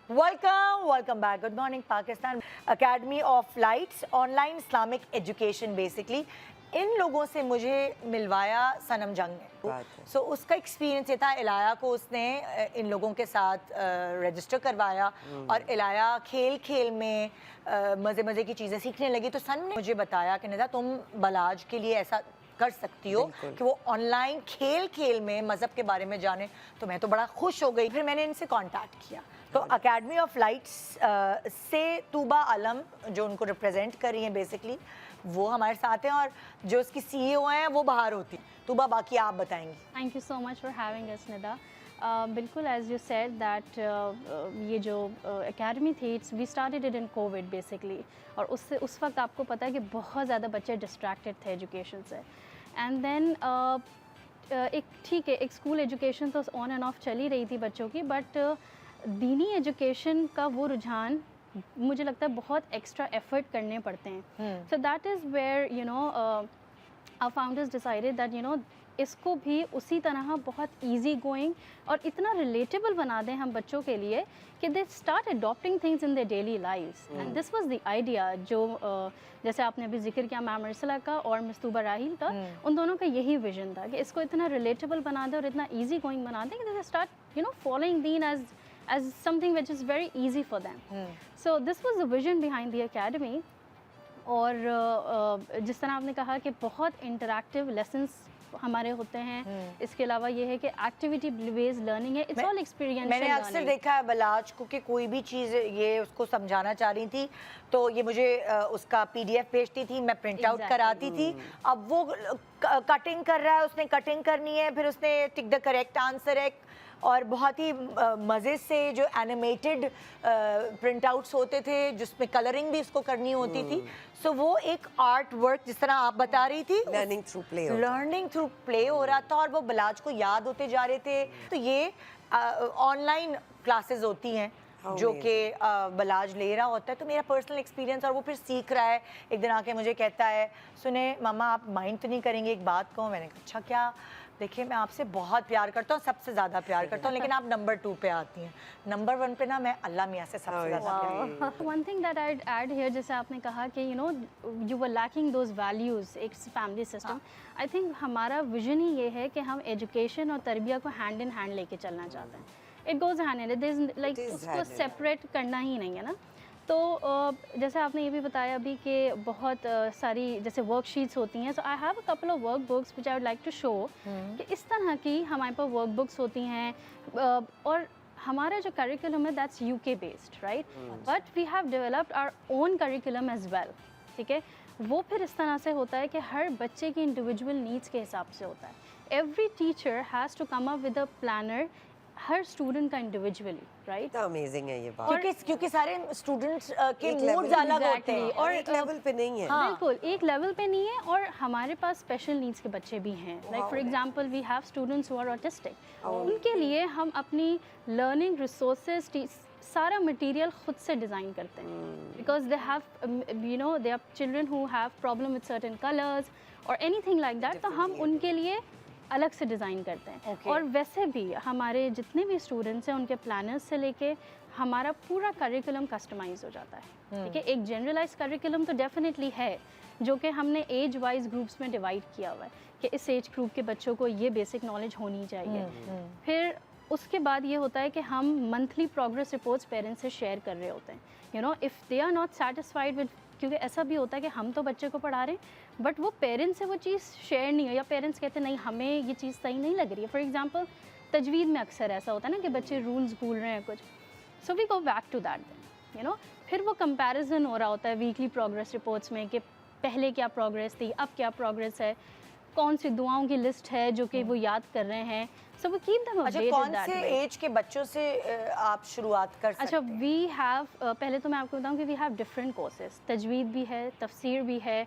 Welcome back. Good morning, Pakistan. Academy of Lights, online Islamic education basically. इन लोगों से मुझे मिलवाया सनम जंग ने. सो उसका एक्सपीरियंस ये था, इलाया को उसने इन लोगों के साथ रजिस्टर करवाया और इलाया खेल खेल में मज़े मज़े की चीज़ें सीखने लगी. तो सनम ने मुझे बताया कि निदा तुम बलाज के लिए ऐसा कर सकती हो कि वो ऑनलाइन खेल खेल में मज़हब के बारे में जाने. तो मैं तो बड़ा खुश हो गई. फिर मैंने इनसे कांटेक्ट किया. तो अकेडमी ऑफ लाइट्स से तूबा आलम जो उनको रिप्रेजेंट कर रही हैं बेसिकली, वो हमारे साथ हैं और जो उसकी सीईओ हैं वो बाहर होती. तूबा, बाकी आप बताएंगी. Thank you so much for having us Nida. बिल्कुल, एज यू सेड दैट ये जो एकेडमी थी, we started it in Covid basically. और उससे उस वक्त आपको पता है कि बहुत ज़्यादा बच्चे डिस्ट्रैक्टेड थे एजुकेशन से. एंड देन एक ठीक है, एक स्कूल एजुकेशन तो ऑन एंड ऑफ चली रही थी बच्चों की, बट दीनी एजुकेशन का वो रुझान मुझे लगता है बहुत एक्स्ट्रा एफर्ट करने पड़ते हैं. So that is where you know our founders decided that you know इसको भी उसी तरह बहुत इजी गोइंग और इतना रिलेटेबल बना दें हम बच्चों के लिए कि they start adopting things in their daily lives. And this was the idea जो जैसे आपने अभी जिक्र किया मैम अरसला का और मिस तूबा राहिल का, उन दोनों का यही विजन था कि इसको इतना रिलेटेबल बना दें और इतना ईजी गोइंग बना दें कि they start you know following Deen as something which is very easy for them. So this was the vision behind the academy. और जिस तरह आपने कहा कि बहुत इंटरैक्टिव लेसन्स हमारे होते हैं. इसके अलावा ये है कि एक्टिविटी बेस्ड लर्निंग है. It's all experiential. मैंने अक्सर देखा है बलाज को कि कोई भी चीज़ ये उसको समझाना चाह रही थी तो ये मुझे उसका पीडीएफ भेजती थी, मैं प्रिंट आउट कराती थी. अब वो कटिंग कर रहा है, उसने कटिंग करनी है, फिर उसने टिक द करेक्ट आंसर है. और बहुत ही मज़े से जो एनिमेटेड प्रिंट आउट्स होते थे जिसमें कलरिंग भी इसको करनी होती थी. सो वो एक आर्ट वर्क जिस तरह आप बता रही थी, लर्निंग थ्रू प्ले हो रहा था और वो बलाज को याद होते जा रहे थे. तो ये ऑनलाइन क्लासेस होती हैं जो कि बलाज ले रहा होता है. तो मेरा पर्सनल एक्सपीरियंस, और वो फिर सीख रहा है. एक दिन आके मुझे कहता है, सुने मामा आप माइंड तो नहीं करेंगे एक बात को. मैंने कहा अच्छा क्या. देखिए मैं आपसे बहुत प्यार करता हूँ, सबसे ज़्यादा प्यार करता हूँ, लेकिन आप नंबर 2 पे आती हैं. नंबर 1 पे ना मैं अल्लाह मियाँ से सबसे ज़्यादा प्यार. One thing that I add here, जैसे आपने कहा कि you know you were lacking those values एक फैमिली सिस्टम. आई थिंक हमारा विजन ही ये है कि हम एजुकेशन और तरबिया को हैंड इन हैंड लेके चलना चाहते हैं. It goes hand in hand, like उसको सेपरेट करना ही नहीं है ना. तो जैसे आपने ये भी बताया अभी कि बहुत सारी जैसे वर्कशीट्स होती हैं. So I have a couple of work books which I would like to show कि इस तरह की हमारे पास वर्क बुक्स होती हैं. और हमारा जो करिकुलम है that's UK based, right, but we have developed our own curriculum as well. ठीक है, वो फिर इस तरह से होता है कि हर बच्चे की इंडिविजुअल नीड्स के हिसाब से होता है. Every teacher has to come up with a planner हर स्टूडेंट का इंडिविजुअली, राइट. अमेजिंग है ये बात, क्योंकि सारे स्टूडेंट्स के मूड्स अलग होते हैं और एक लेवल पे नहीं है. बिल्कुल एक लेवल पे नहीं है. और हमारे पास स्पेशल नीड्स के बच्चे भी हैं. Like for example we have students who are autistic. उनके लिए हम अपनी लर्निंग रिसोर्सेज सारा मटेरियल खुद से डिज़ाइन करते हैं. Because they have you know they are children who have problem with certain colours और एनीथिंग लाइक दैट. तो हम उनके लिए अलग से डिज़ाइन करते हैं. और वैसे भी हमारे जितने भी स्टूडेंट्स हैं उनके प्लानर्स से लेके हमारा पूरा करिकुलम कस्टमाइज हो जाता है. ठीक है, एक जनरलाइज करिकुलम तो डेफिनेटली है जो कि हमने एज वाइज ग्रुप्स में डिवाइड किया हुआ है कि इस एज ग्रुप के बच्चों को ये बेसिक नॉलेज होनी चाहिए. फिर उसके बाद ये होता है कि हम मंथली प्रोग्रेस रिपोर्ट्स पेरेंट्स से शेयर कर रहे होते हैं. You know if they are not satisfied with, क्योंकि ऐसा भी होता है कि हम तो बच्चे को पढ़ा रहे हैं बट वो पेरेंट्स से वो चीज़ शेयर नहीं है, या पेरेंट्स कहते हैं नहीं हमें ये चीज़ सही नहीं लग रही है. फॉर एग्जांपल तजवीद में अक्सर ऐसा होता है ना कि बच्चे रूल्स भूल रहे हैं कुछ. So we go back to that you know. फिर वो कंपैरिजन हो रहा होता है वीकली प्रोग्रेस रिपोर्ट्स में कि पहले क्या प्रोग्रेस थी, अब क्या प्रोग्रेस है, कौन सी दुआओं की लिस्ट है जो कि वो याद कर रहे हैं. सो वो कीप देम अपडेटेड. कौन से एज के बच्चों से आप शुरुआत कर सकते हैं? अच्छा, वी हैव पहले तो मैं आपको बताऊं कि वी हैव डिफरेंट कोर्सेज. तजवीद भी है, तफसीर भी है,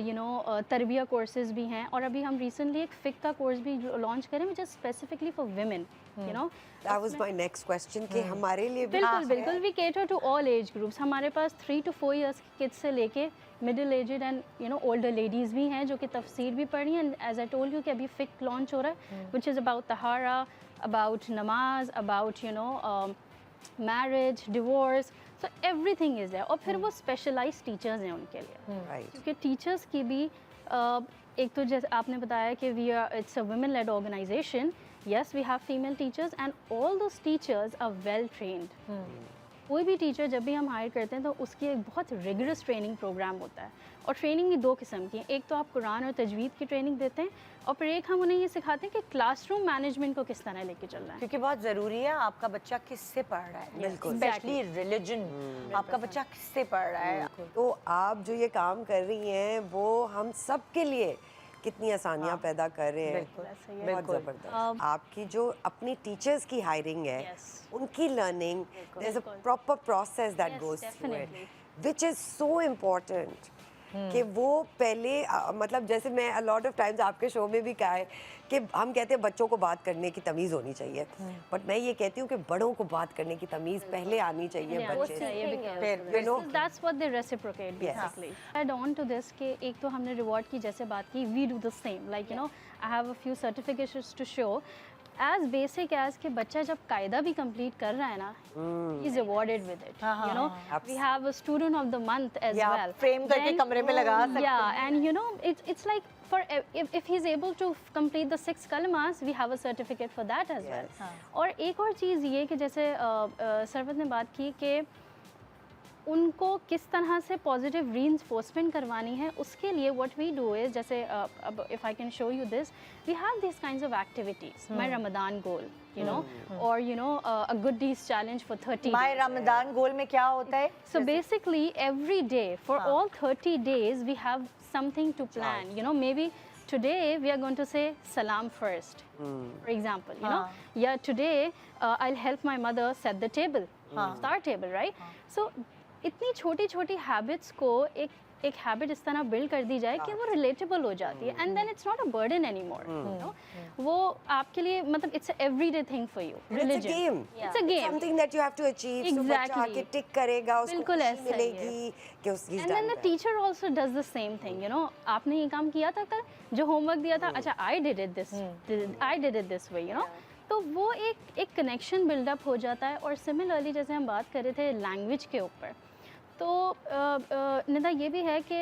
यू नो तरबिया कोर्सेज भी हैं. और अभी हम रिसेंटली एक फ़िक़्ह का कोर्स भी लॉन्च करें which is specifically for women. You know that was my next question कि हमारे लिए बिल्कुल we cater to all age groups. हमारे पास 3 to 4 इयर्स की किड्स से लेके middle aged and you know older ladies भी हैं जो कि तफसीर भी पढ़ी हैं. एज आई टोल्ड यू कि अभी फ़िक़्ह लॉन्च हो रहा है विच इज़ अबाउट तहारा, अबाउट नमाज, about you know marriage, divorce, so everything is there. और फिर वो स्पेशलाइज टीचर्स हैं उनके लिए, राइट. क्योंकि टीचर्स की भी एक तो जैसे आपने बताया कि we are it's a women led organisation. Yes, we have female teachers and all those teachers are well trained. कोई भी टीचर जब भी हम हायर करते हैं तो उसकी एक बहुत रिगरस ट्रेनिंग प्रोग्राम होता है. और ट्रेनिंग भी 2 किस्म की है. एक तो आप कुरान और तजवीद की ट्रेनिंग देते हैं, और फिर एक हम उन्हें ये सिखाते हैं कि क्लासरूम मैनेजमेंट को किस तरह लेके चलना है. क्योंकि बहुत ज़रूरी है आपका बच्चा किससे पढ़ रहा है, बिल्कुल. Specially religion. आपका बच्चा किससे पढ़ रहा है. तो आप जो ये काम कर रही हैं वो हम सब के लिए कितनी आसानियां पैदा कर रहे हैं. बिल्कुल, बहुत बिल्कुल. ज़बरदस्त. आपकी जो अपनी टीचर्स की हायरिंग है, Yes. उनकी learning, there is a proper process that Yes, goes through it, definitely. Which is so important. कि वो पहले मतलब जैसे मैं अ लॉट ऑफ टाइम्स आपके शो में भी कहा है कि हम कहते हैं बच्चों को बात करने की तमीज़ होनी चाहिए, बट मैं ये कहती हूँ कि बड़ों को बात करने की तमीज़ पहले आनी चाहिए बच्चे से. फिर know, that's what they reciprocate basically. Add on to this कि एक तो हमने रिवॉर्ड की जैसे बात की, we do the same, like you know I have a few certifications to show as basic as कि बच्चा जब कायदा भी कंप्लीट कर रहा है ना, he is awarded with it. हाँ, You know, हाँ. we have a student of the month as या well. फ्रेम करके Then- कमरे में लगा सकते Yeah, हैं. and you know it's like for if he's able to complete the 6 kalimas, we have a certificate for that as well. Yes. और एक और चीज़ ये कि जैसे सरवत ने बात की कि उनको किस तरह से पॉजिटिव रीइंफोर्समेंट करवानी है, उसके लिए व्हाट वी डू इज़ जैसे अब if I can show you this, we have this kinds of activities. My Ramadan goal, you know, or you know a good deeds challenge for 30 my days. Ramadan goal में क्या होता है? So basically every day for all 30 days we have something to plan. You know, maybe today we are going to say salam first, for example. You know, yeah, today I'll help my mother set the table, star table, right? So इतनी छोटी छोटी habits को एक habit इस तरह build कर दी जाए कि वो रिलेटेबल हो जाती है, and then it's not a burden any more. वो आपके लिए मतलब it's everyday thing for you. It's a game. It's a game. Something that you have to achieve. So बच्चा Exactly. आके टिक करेगा, उसको बिल्कुल खुशी ऐसा ही है. मिलेगी कि उसकी And then the teacher also does the same thing, you know. आपने ये काम किया था कल, जो होमवर्क दिया था, अच्छा I did it this way, you know. तो वो एक कनेक्शन बिल्डअप हो जाता है. और सिमिलरली जैसे हम बात कर रहे थे लैंग्वेज के ऊपर, तो निदा ये भी है कि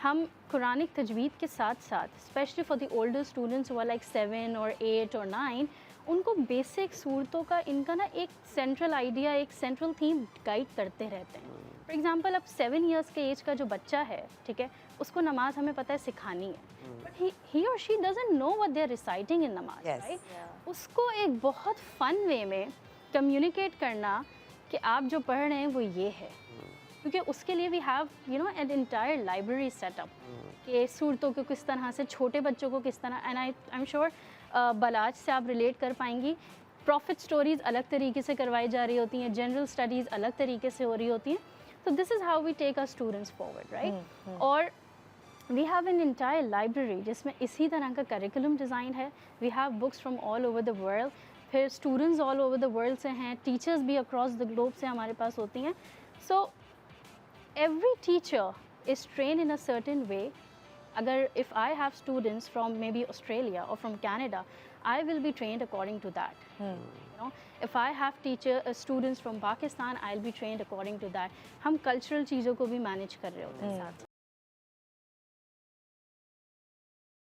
हम कुरानिक तजवीद के साथ साथ specially for the older students हुआ लाइक 7 और 8 और 9, उनको बेसिक सूरतों का इनका ना एक सेंट्रल आइडिया, एक सेंट्रल थीम गाइड करते रहते हैं. फॉर एग्जांपल अब 7 इयर्स के एज का जो बच्चा है, ठीक है, उसको नमाज हमें पता है सिखानी है, बट ही और she doesn't know what they are reciting in namaz, Yes. Right? उसको एक बहुत फन वे में कम्युनिकेट करना कि आप जो पढ़ रहे हैं वो ये है, क्योंकि उसके लिए we have you know an entire library setup कि सूरतों को किस तरह से, छोटे बच्चों को किस तरह, and I am sure Balaj से आप रिलेट कर पाएंगी. प्रॉफिट स्टोरीज़ अलग तरीके से करवाई जा रही होती हैं, जनरल स्टडीज़ अलग तरीके से हो रही होती हैं. तो this is how we take our students forward, right? और we have an entire library जिसमें इसी तरह का करिकुलम डिज़ाइन है. We have books from all over the world. फिर students all over the world से हैं, टीचर्स भी अक्रॉस द ग्लोब से हमारे पास होती हैं. सो every teacher is trained in a certain way. Agar if I have students from maybe Australia or from Canada, I will be trained according to that. You know, if I have students from Pakistan, I'll be trained according to that. हम cultural चीज़ों को भी manage कर रहे होते हैं साथ.